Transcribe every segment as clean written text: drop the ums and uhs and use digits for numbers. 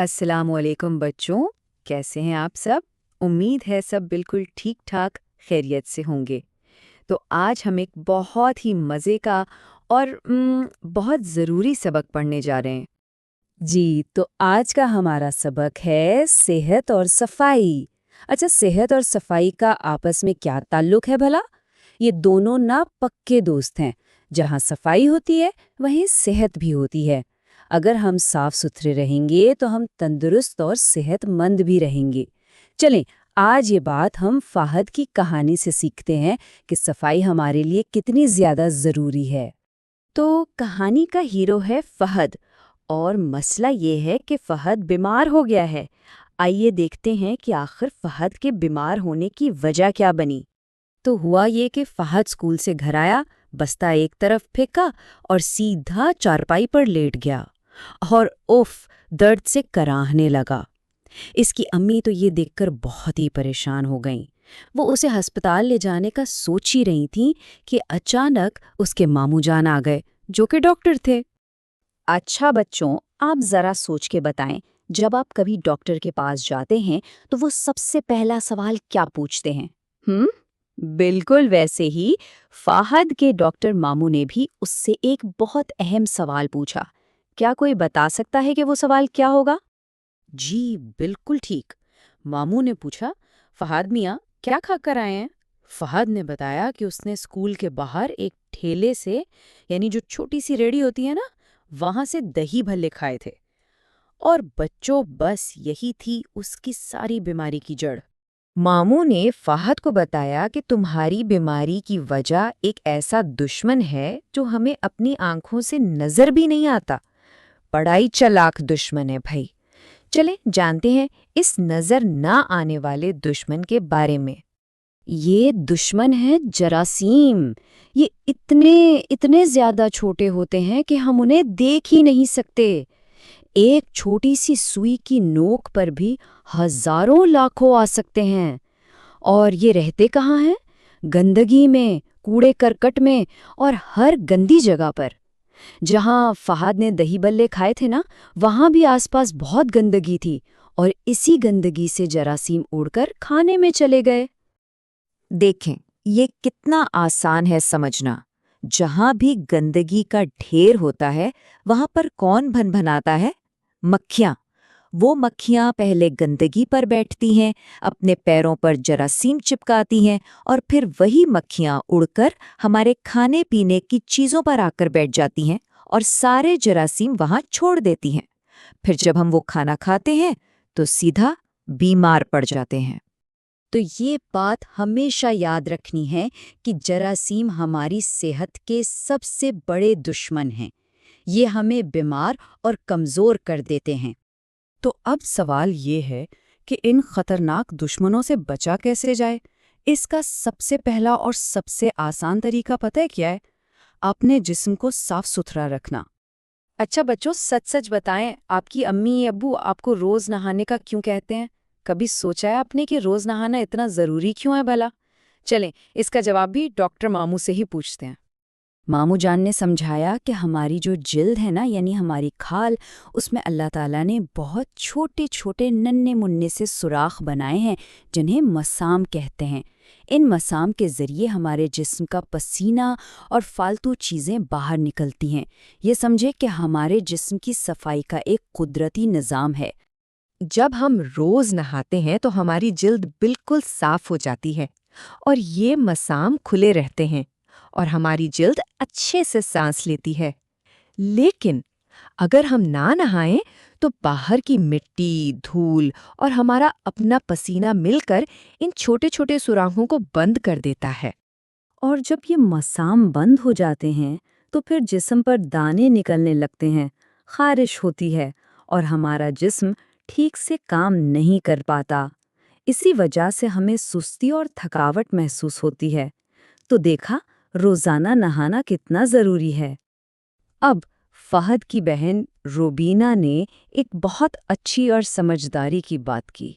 अस्सलाम वालेकुम बच्चों, कैसे हैं आप सब? उम्मीद है सब बिल्कुल ठीक ठाक खैरियत से होंगे। तो आज हम एक बहुत ही मज़े का और बहुत ज़रूरी सबक पढ़ने जा रहे हैं। जी, तो आज का हमारा सबक है सेहत और सफाई। अच्छा, सेहत और सफाई का आपस में क्या ताल्लुक है भला? ये दोनों ना पक्के दोस्त हैं। जहाँ सफाई होती है, वहीं सेहत भी होती है। अगर हम साफ सुथरे रहेंगे तो हम तंदुरुस्त और सेहतमंद भी रहेंगे। चलें, आज ये बात हम फाहद की कहानी से सीखते हैं कि सफाई हमारे लिए कितनी ज़्यादा ज़रूरी है। तो कहानी का हीरो है फहद, और मसला ये है कि फहद बीमार हो गया है। आइए देखते हैं कि आखिर फहद के बीमार होने की वजह क्या बनी। तो हुआ ये कि फहद स्कूल से घर आया, बस्ता एक तरफ फेंका और सीधा चारपाई पर लेट गया और उफ, दर्द से कराहने लगा। इसकी अम्मी तो ये देखकर बहुत ही परेशान हो गईं। वो उसे अस्पताल ले जाने का सोच ही रही थीं कि अचानक उसके मामू जान आ गए, जो कि डॉक्टर थे। अच्छा बच्चों, आप जरा सोच के बताएं, जब आप कभी डॉक्टर के पास जाते हैं तो वो सबसे पहला सवाल क्या पूछते हैं? बिल्कुल वैसे ही फाहद के डॉक्टर मामू ने भी उससे एक बहुत अहम सवाल पूछा। क्या कोई बता सकता है कि वो सवाल क्या होगा? जी, बिल्कुल ठीक। मामू ने पूछा, फहाद मियाँ क्या खाकर आए हैं? फहाद ने बताया कि उसने स्कूल के बाहर एक ठेले से, यानी जो छोटी सी रेड़ी होती है ना, वहां से दही भल्ले खाए थे। और बच्चों, बस यही थी उसकी सारी बीमारी की जड़। मामू ने फाहद को बताया कि तुम्हारी बीमारी की वजह एक ऐसा दुश्मन है जो हमें अपनी आंखों से नजर भी नहीं आता। बड़ा ही चालाक दुश्मन है भाई। चलें जानते हैं इस नजर ना आने वाले दुश्मन के बारे में। ये दुश्मन है जरासीम। ये इतने इतने ज्यादा छोटे होते हैं कि हम उन्हें देख ही नहीं सकते। एक छोटी सी सुई की नोक पर भी हजारों लाखों आ सकते हैं। और ये रहते कहाँ हैं? गंदगी में, कूड़े करकट में और हर गंदी जगह पर। जहाँ फहाद ने दही बल्ले खाए थे ना, वहाँ भी आसपास बहुत गंदगी थी और इसी गंदगी से जरासीम उड़कर खाने में चले गए। देखें, ये कितना आसान है समझना। जहां भी गंदगी का ढेर होता है, वहां पर कौन भनभनाता है? मक्खियां। वो मक्खियां पहले गंदगी पर बैठती हैं, अपने पैरों पर जरासीम चिपकाती हैं और फिर वही मक्खियां उड़कर हमारे खाने पीने की चीजों पर आकर बैठ जाती हैं और सारे जरासीम वहां छोड़ देती हैं। फिर जब हम वो खाना खाते हैं तो सीधा बीमार पड़ जाते हैं। तो ये बात हमेशा याद रखनी है कि जरासीम हमारी सेहत के सबसे बड़े दुश्मन हैं। ये हमें बीमार और कमज़ोर कर देते हैं। तो अब सवाल ये है कि इन खतरनाक दुश्मनों से बचा कैसे जाए? इसका सबसे पहला और सबसे आसान तरीका पता है क्या है? अपने जिस्म को साफ सुथरा रखना। अच्छा बच्चों, सच सच बताएं, आपकी अम्मी अब्बू आपको रोज नहाने का क्यों कहते हैं? कभी सोचा है आपने कि रोज नहाना इतना जरूरी क्यों है भला? चलें, इसका जवाब भी डॉक्टर मामू से ही पूछते हैं। मामू जान ने समझाया कि हमारी जो जिल्द है ना, यानी हमारी खाल, उसमें अल्लाह ताला ने बहुत छोटे छोटे नन्हे मुन्ने से सुराख बनाए हैं, जिन्हें मसाम कहते हैं। इन मसाम के ज़रिए हमारे जिस्म का पसीना और फालतू चीज़ें बाहर निकलती हैं। ये समझे कि हमारे जिस्म की सफाई का एक कुदरती निज़ाम है। जब हम रोज नहाते हैं तो हमारी जिल्द बिल्कुल साफ हो जाती है और ये मसाम खुले रहते हैं और हमारी जिल्द अच्छे से सांस लेती है। लेकिन अगर हम ना नहाएं तो बाहर की मिट्टी, धूल और हमारा अपना पसीना मिलकर इन छोटे छोटे सुराखों को बंद कर देता है। और जब ये मसाम बंद हो जाते हैं तो फिर जिस्म पर दाने निकलने लगते हैं, खारिश होती है और हमारा जिस्म ठीक से काम नहीं कर पाता। इसी वजह से हमें सुस्ती और थकावट महसूस होती है। तो देखा, रोजाना नहाना कितना जरूरी है। अब फहद की बहन रोबीना ने एक बहुत अच्छी और समझदारी की बात की।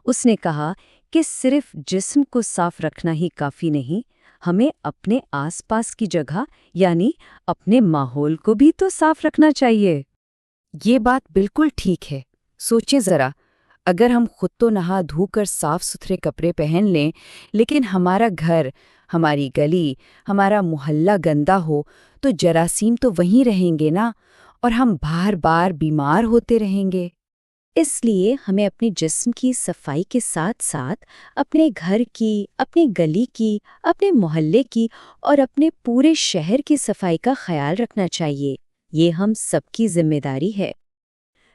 उसने कहा कि सिर्फ जिस्म को साफ रखना ही काफी नहीं, हमें अपने आसपास की जगह यानी अपने माहौल को भी तो साफ रखना चाहिए। ये बात बिल्कुल ठीक है। सोचें ज़रा, अगर हम खुद तो नहा धो कर साफ सुथरे कपड़े पहन लें, लेकिन हमारा घर, हमारी गली, हमारा मोहल्ला गंदा हो, तो जरासीम तो वहीं रहेंगे ना, और हम बार बार बीमार होते रहेंगे। इसलिए हमें अपने जिस्म की सफाई के साथ साथ अपने घर की, अपनी गली की, अपने मोहल्ले की और अपने पूरे शहर की सफाई का ख्याल रखना चाहिए। ये हम सबकी जिम्मेदारी है।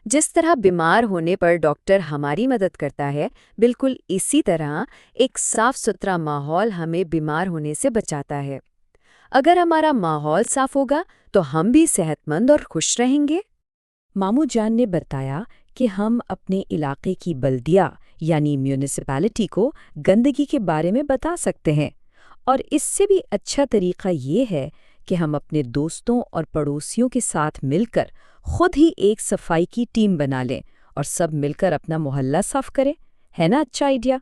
जिस तरह बीमार होने पर डॉक्टर हमारी मदद करता है, बिल्कुल इसी तरह एक साफ सुथरा माहौल हमें बीमार होने से बचाता है। अगर हमारा माहौल साफ होगा तो हम भी सेहतमंद और खुश रहेंगे। मामू जान ने बताया कि हम अपने इलाके की बल्दिया यानी म्यूनिसिपैलिटी को गंदगी के बारे में बता सकते हैं, और इससे भी अच्छा तरीका ये है कि हम अपने दोस्तों और पड़ोसियों के साथ मिलकर खुद ही एक सफाई की टीम बना लें और सब मिलकर अपना मोहल्ला साफ करें। है ना अच्छा आइडिया?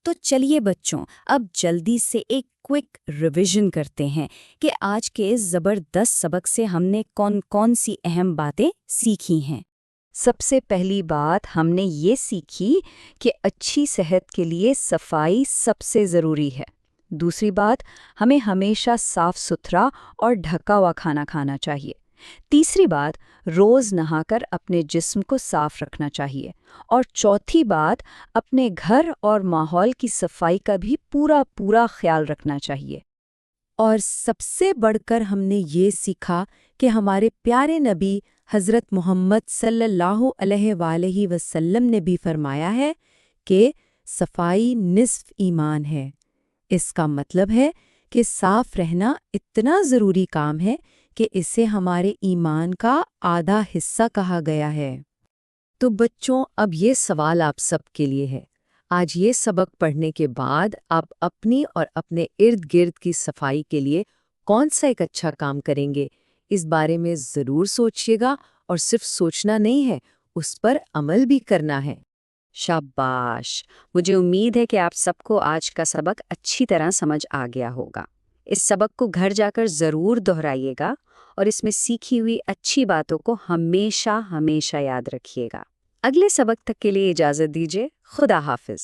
तो चलिए बच्चों, अब जल्दी से एक क्विक रिवीजन करते हैं कि आज के इस ज़बरदस्त सबक से हमने कौन कौन सी अहम बातें सीखी हैं। सबसे पहली बात हमने ये सीखी कि अच्छी सेहत के लिए सफाई सबसे ज़रूरी है। दूसरी बात, हमें हमेशा साफ सुथरा और ढका हुआ खाना खाना चाहिए। तीसरी बात, रोज़ नहाकर अपने जिस्म को साफ रखना चाहिए। और चौथी बात, अपने घर और माहौल की सफाई का भी पूरा पूरा ख्याल रखना चाहिए। और सबसे बढ़कर हमने ये सीखा कि हमारे प्यारे नबी हज़रत मोहम्मद सल्लल्लाहु अलैहि वसल्लम ने भी फरमाया है कि सफाई निस्फ ईमान है। इसका मतलब है कि साफ रहना इतना ज़रूरी काम है कि इसे हमारे ईमान का आधा हिस्सा कहा गया है। तो बच्चों, अब ये सवाल आप सब के लिए है। आज ये सबक पढ़ने के बाद आप अपनी और अपने इर्द गिर्द की सफाई के लिए कौन सा एक अच्छा काम करेंगे, इस बारे में ज़रूर सोचिएगा, और सिर्फ सोचना नहीं है, उस पर अमल भी करना है। शाबाश! मुझे उम्मीद है कि आप सबको आज का सबक अच्छी तरह समझ आ गया होगा। इस सबक को घर जाकर ज़रूर दोहराइएगा और इसमें सीखी हुई अच्छी बातों को हमेशा हमेशा याद रखिएगा। अगले सबक तक के लिए इजाज़त दीजिए। खुदा हाफिज़।